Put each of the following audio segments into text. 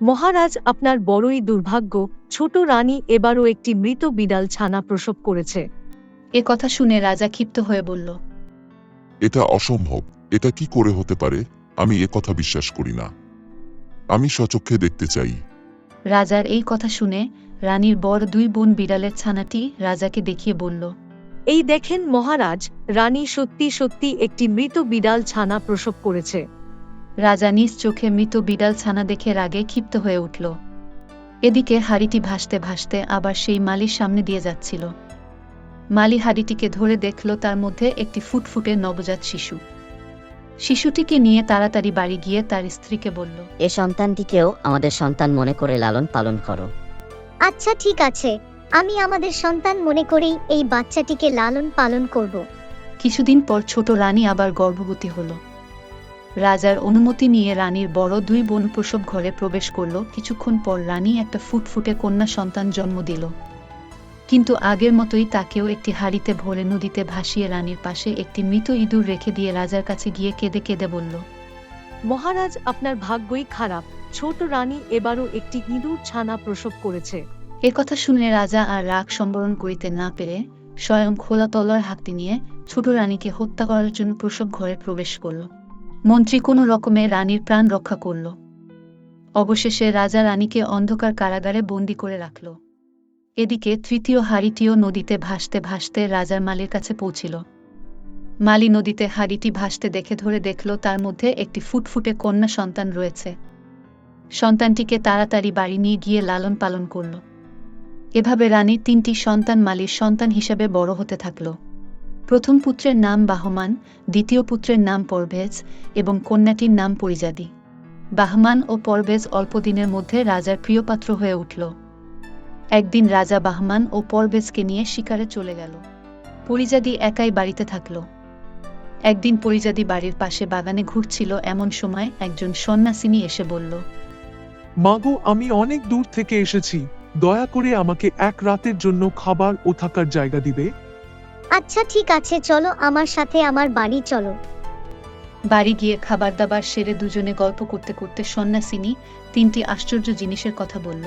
মহারাজ, আপনার বড়ই দুর্ভাগ্য, ছোট রানী এবারও একটি মৃত বিড়াল ছানা প্রসব করেছে। এ কথা শুনে রাজা ক্ষিপ্ত হয়ে বলল, এটা অসম্ভব। এটা কি করে হতে পারে? আমি এ কথা বিশ্বাস করি না। আমি স্বচক্ষে দেখতে চাই। রাজার এই কথা শুনে রানীর বড় দুই বোন বিড়ালের ছানাটি রাজাকে দেখিয়ে বলল, এই দেখেন মহারাজ, রানী সত্যি সত্যি একটি মৃত বিড়াল ছানা প্রসব করেছে। রাজা নিজ চোখে মৃত বিড়াল ছানা দেখে রাগে ক্ষিপ্ত হয়ে উঠল। এদিকে হাড়িটি ভাসতে ভাসতে আবার সেই মালির সামনে দিয়ে যাচ্ছিল। মালি হাড়িটিকে ধরে দেখল তার মধ্যে একটি ফুটফুটে নবজাত শিশু। শিশুটিকে নিয়ে তাড়াতাড়ি বাড়ি গিয়ে তার স্ত্রীকে বলল, এ সন্তানটিকেও আমাদের সন্তান মনে করে লালন পালন করো। আচ্ছা ঠিক আছে, আমি আমাদের সন্তান মনে করেই এই বাচ্চাটিকে লালন পালন করব। কিছুদিন পর ছোট রানী আবার গর্ভবতী হল। রাজার অনুমতি নিয়ে রানীর বড় দুই বোন প্রসব ঘরে প্রবেশ করল। কিছুক্ষণ পর রানী একটা ফুটফুটে কন্যা সন্তান জন্ম দিল। কিন্তু আগের মতোই তাকেও একটি হাড়িতে ভরে নদীতে ভাসিয়ে রানীর পাশে একটি মৃত ইঁদুর রেখে দিয়ে রাজার কাছে গিয়ে কেঁদে কেঁদে বলল, মহারাজ, আপনার ভাগ্যই খারাপ, ছোট রানী এবারও একটি ইঁদুর ছানা প্রসব করেছে। এ কথা শুনে রাজা আর রাগ সম্বরণ করিতে না পেরে স্বয়ং খোলা তলোয়ার হাতে নিয়ে ছোট রানীকে হত্যা করার জন্য প্রসব ঘরে প্রবেশ করল। মন্ত্রী কোনো রকমে রানীর প্রাণ রক্ষা করল। অবশেষে রাজা রানীকে অন্ধকার কারাগারে বন্দী করে রাখল। এদিকে তৃতীয় হাড়িটিও নদীতে ভাসতে ভাসতে রাজার মালির কাছে পৌঁছিল। মালি নদীতে হাড়িটি ভাসতে দেখে ধরে দেখল তার মধ্যে একটি ফুটফুটে কন্যা সন্তান রয়েছে। সন্তানটিকে তাড়াতাড়ি বাড়ি নিয়ে গিয়ে লালন পালন করল। এভাবে রানীর তিনটি সন্তান মালির সন্তান হিসেবে বড় হতে থাকল। প্রথম পুত্রের নাম বাহমান, দ্বিতীয় পুত্রের নাম পরভেজ এবং কন্যাটির নাম পরিজাদি। বাহমান ও পরভেজ অল্প দিনের মধ্যে রাজার প্রিয়পাত্র হয়ে উঠল। একদিন রাজা বাহমান ও পরভেজকে নিয়ে শিকারে চলে গেল। পরিজাদি একাই বাড়িতে থাকল। একদিন পরিজাদি বাড়ির পাশে বাগানে ঘুরছিল, এমন সময় একজন সন্ন্যাসিনী এসে বলল, মাগো, আমি অনেক দূর থেকে এসেছি, দয়া করে আমাকে এক রাতের জন্য খাবার ও থাকার জায়গা দিবে। আচ্ছা ঠিক আছে, চলো আমার সাথে আমার বাড়ি চলো। বাড়ি গিয়ে খাবার দাবার সেরে দুজনে গল্প করতে করতে সন্ন্যাসিনী তিনটি আশ্চর্য জিনিসের কথা বলল।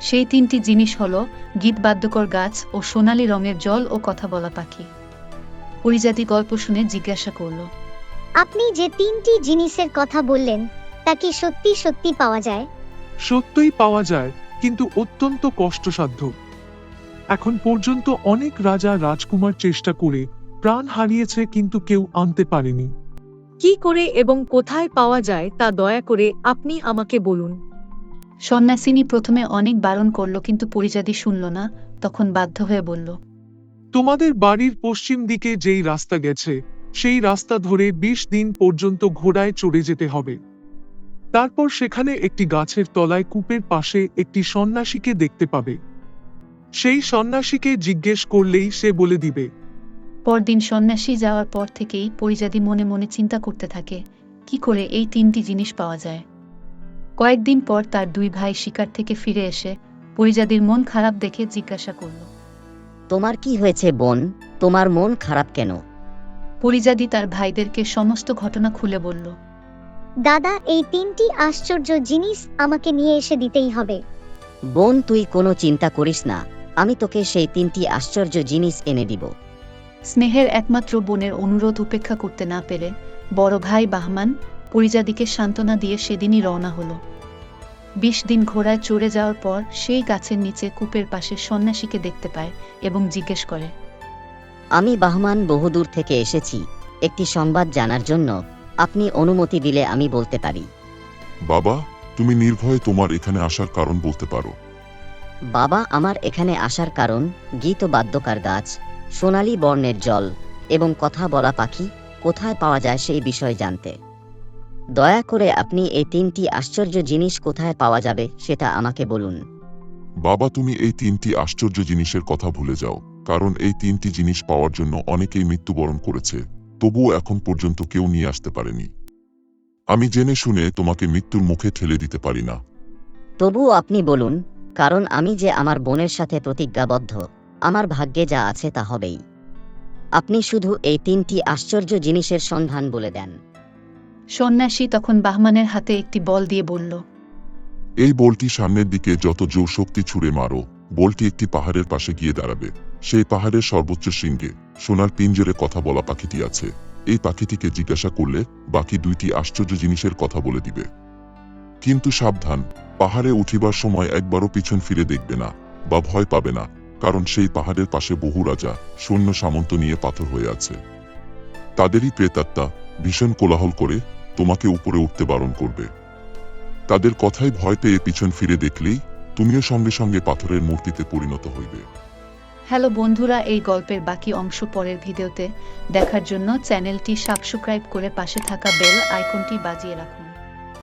সেই তিনটি জিনিস হল গীতবাদ্যকর গাছ ও সোনালী রঙের জল ও কথা বলা পাখি। পরিজাতি গল্প শুনে জিজ্ঞাসা করল, আপনি যে তিনটি জিনিসের কথা বললেন তা কি সত্যি সত্যি পাওয়া যায়? সত্যই পাওয়া যায়, কিন্তু অত্যন্ত কষ্টসাধ্য। এখন পর্যন্ত অনেক রাজা রাজকুমার চেষ্টা করে প্রাণ হারিয়েছে, কিন্তু কেউ আনতে পারেনি। কি করে এবং কোথায় পাওয়া যায় তা দয়া করে আপনি আমাকে বলুন। সন্ন্যাসিনী প্রথমে অনেক বারণ করল, কিন্তু পরিজাতি শুনল না। তখন বাধ্য হয়ে বলল, তোমাদের বাড়ির পশ্চিম দিকে যেই রাস্তা গেছে সেই রাস্তা ধরে 20 দিন পর্যন্ত ঘোড়ায় চড়ে যেতে হবে। তারপর সেখানে একটি গাছের তলায় কূপের পাশে একটি সন্ন্যাসীকে দেখতে পাবে। সেই সন্ন্যাসীকে জিজ্ঞেস করলেই সে বলে দিবে। পরদিন সন্ন্যাসী যাওয়ার পর থেকেই পরিজাতি মনে মনে চিন্তা করতে থাকে কি করে এই তিনটি জিনিস পাওয়া যায়। কয়েকদিন পর তার দুই ভাই শিকার থেকে ফিরে এসে পরিজাতির মন খারাপ দেখে জিজ্ঞাসা করল, তোমার কি হয়েছে বোন? তোমার মন খারাপ কেন? পরিজাতি তার ভাইদেরকে সমস্ত ঘটনা খুলে বলল। দাদা, এই তিনটি আশ্চর্য জিনিস আমাকে নিয়ে এসে দিতেই হবে। বোন, তুই কোনো চিন্তা করিস না, আমি তোকে সেই তিনটি আশ্চর্য জিনিস এনে দিব। স্নেহের একমাত্র বোনের অনুরোধ উপেক্ষা করতে না পেরে বড় ভাই বাহমান পরিজাতিকে সান্ত্বনা দিয়ে সেদিনই রওনা হল। 20 দিন ঘোড়ায় চড়ে যাওয়ার পর সেই গাছের নিচে কূপের পাশে সন্ন্যাসীকে দেখতে পায় এবং জিজ্ঞেস করে, আমি বাহমান বহুদূর থেকে এসেছি একটি সংবাদ জানার জন্য। আপনি অনুমতি দিলে আমি বলতে পারি। বাবা, তুমি নির্ভয়ে তোমার এখানে আসার কারণ বলতে পারো। বাবা, আমার এখানে আসার কারণ গীত ও বাদ্যকার গাছ, সোনালী বর্ণের জল এবং কথা বলা পাখি কোথায় পাওয়া যায় সেই বিষয় জানতে। দয়া করে আপনি এই তিনটি আশ্চর্য জিনিস কোথায় পাওয়া যাবে সেটা আমাকে বলুন। বাবা, তুমি এই তিনটি আশ্চর্য জিনিসের কথা ভুলে যাও, কারণ এই তিনটি জিনিস পাওয়ার জন্য অনেকেই মৃত্যুবরণ করেছে, তবুও এখন পর্যন্ত কেউ নিয়ে আসতে পারেনি। আমি জেনে শুনে তোমাকে মৃত্যুর মুখে ঠেলে দিতে পারি না। তবুও আপনি বলুন, কারণ আমি যে আমার বোনের সাথে প্রতিজ্ঞাবদ্ধ, আমার ভাগ্যে যা আছে তা হবেই। আপনি শুধু এই তিনটি আশ্চর্য জিনিসের সন্ধান বলে দেন। সন্ন্যাসী তখন বাহমানের হাতে একটি বল দিয়ে বলল, এই বলটি সামনের দিকে যত জোর শক্তি ছুঁড়ে মারো, বলটি একটি পাহাড়ের পাশে গিয়ে দাঁড়াবে। সেই পাহাড়ের সর্বোচ্চ শৃঙ্গে সোনার পিঞ্জরে কথা বলা পাখিটি আছে। এই পাখিটিকে জিজ্ঞাসা করলে বাকি দুইটি আশ্চর্য জিনিসের কথা বলে দিবে। কিন্তু সাবধান, পাহাড়ে উঠিবার সময় একবারও পিছন ফিরে দেখবে না বা ভয় পাবে না, কারণ সেই পাহাড়ের পাশে বহু রাজা সৈন্য সামন্ত নিয়ে পাথর হয়ে আছে। তাদেরই প্রেতাত্মা ভীষণ কোলাহল করে তোমাকে উপরে উঠতে বারণ করবে। তাদের কথায় ভয় পেয়ে পিছন ফিরে দেখলেই তুমিও সঙ্গে সঙ্গে পাথরের মূর্তিতে পরিণত হইবে। হ্যালো বন্ধুরা, এই গল্পের বাকি অংশ পরের ভিডিওতে দেখার জন্য চ্যানেলটি সাবস্ক্রাইব করে পাশে থাকা বেল আইকনটি বাজিয়ে রাখুন।